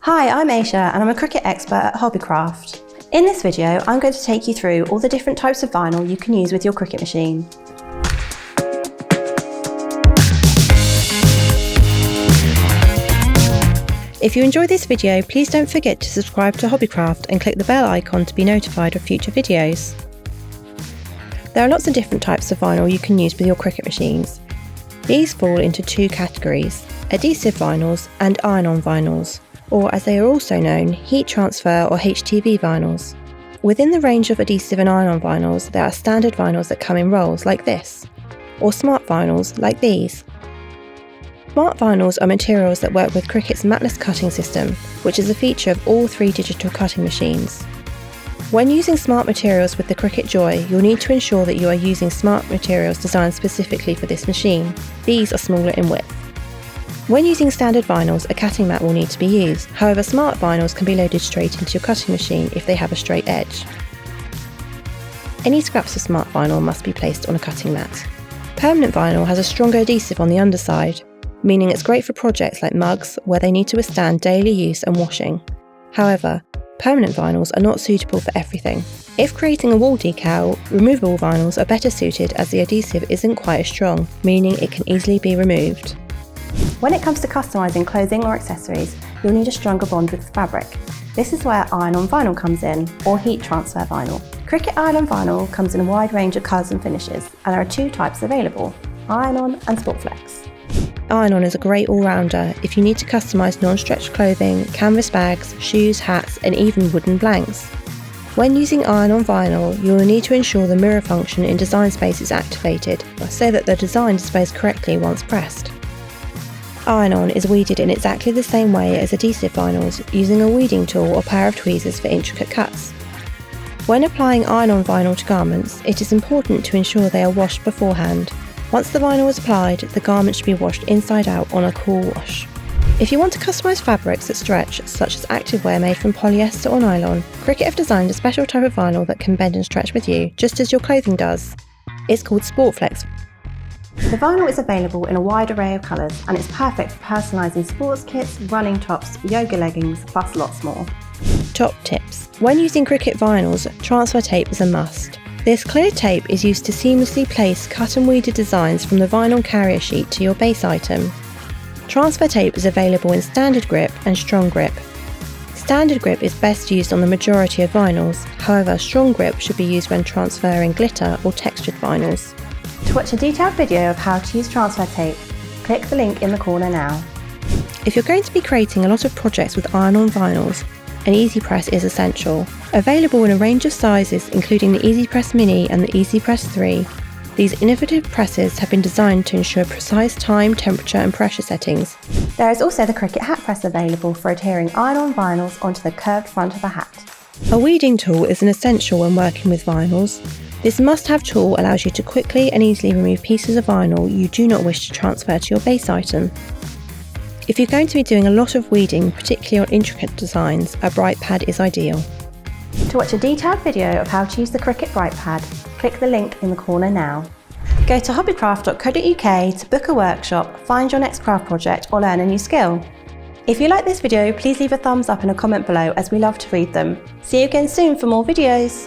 Hi, I'm Aisha and I'm a Cricut expert at Hobbycraft. In this video, I'm going to take you through all the different types of vinyl you can use with your Cricut machine. If you enjoyed this video, please don't forget to subscribe to Hobbycraft and click the bell icon to be notified of future videos. There are lots of different types of vinyl you can use with your Cricut machines. These fall into two categories: adhesive vinyls and iron-on vinyls, or as they are also known, heat transfer or HTV vinyls. Within the range of adhesive and iron-on vinyls, there are standard vinyls that come in rolls like this, or smart vinyls like these. Smart vinyls are materials that work with Cricut's matless cutting system, which is a feature of all three digital cutting machines. When using smart materials with the Cricut Joy, you'll need to ensure that you are using smart materials designed specifically for this machine. These are smaller in width. When using standard vinyls, a cutting mat will need to be used. However, smart vinyls can be loaded straight into your cutting machine if they have a straight edge. Any scraps of smart vinyl must be placed on a cutting mat. Permanent vinyl has a stronger adhesive on the underside, meaning it's great for projects like mugs where they need to withstand daily use and washing. However, permanent vinyls are not suitable for everything. If creating a wall decal, removable vinyls are better suited as the adhesive isn't quite as strong, meaning it can easily be removed. When it comes to customising clothing or accessories, you'll need a stronger bond with the fabric. This is where iron-on vinyl comes in, or heat transfer vinyl. Cricut iron-on vinyl comes in a wide range of colours and finishes, and there are two types available: iron-on and Sportflex. Iron-on is a great all-rounder if you need to customise non-stretch clothing, canvas bags, shoes, hats, and even wooden blanks. When using iron-on vinyl, you will need to ensure the mirror function in design space is activated so that the design displays correctly once pressed. Iron-on is weeded in exactly the same way as adhesive vinyls, using a weeding tool or pair of tweezers for intricate cuts. When applying iron-on vinyl to garments, it is important to ensure they are washed beforehand. Once the vinyl is applied, the garment should be washed inside out on a cool wash. If you want to customise fabrics that stretch, such as activewear made from polyester or nylon, Cricut have designed a special type of vinyl that can bend and stretch with you, just as your clothing does. It's called Sportflex. The vinyl is available in a wide array of colours and it's perfect for personalising sports kits, running tops, yoga leggings, plus lots more. Top tips. When using Cricut vinyls, transfer tape is a must. This clear tape is used to seamlessly place cut and weeded designs from the vinyl carrier sheet to your base item. Transfer tape is available in standard grip and strong grip. Standard grip is best used on the majority of vinyls, however strong grip should be used when transferring glitter or textured vinyls. To watch a detailed video of how to use transfer tape, click the link in the corner now. If you're going to be creating a lot of projects with iron-on vinyls, an Easy Press is essential. Available in a range of sizes including the Easy Press Mini and the Easy Press 3, these innovative presses have been designed to ensure precise time, temperature and pressure settings. There is also the Cricut Hat Press available for adhering iron-on vinyls onto the curved front of a hat. A weeding tool is an essential when working with vinyls. This must-have tool allows you to quickly and easily remove pieces of vinyl you do not wish to transfer to your base item. If you're going to be doing a lot of weeding, particularly on intricate designs, a bright pad is ideal. To watch a detailed video of how to use the Cricut Bright Pad, click the link in the corner now. Go to hobbycraft.co.uk to book a workshop, find your next craft project or learn a new skill. If you like this video, please leave a thumbs up and a comment below as we love to read them. See you again soon for more videos.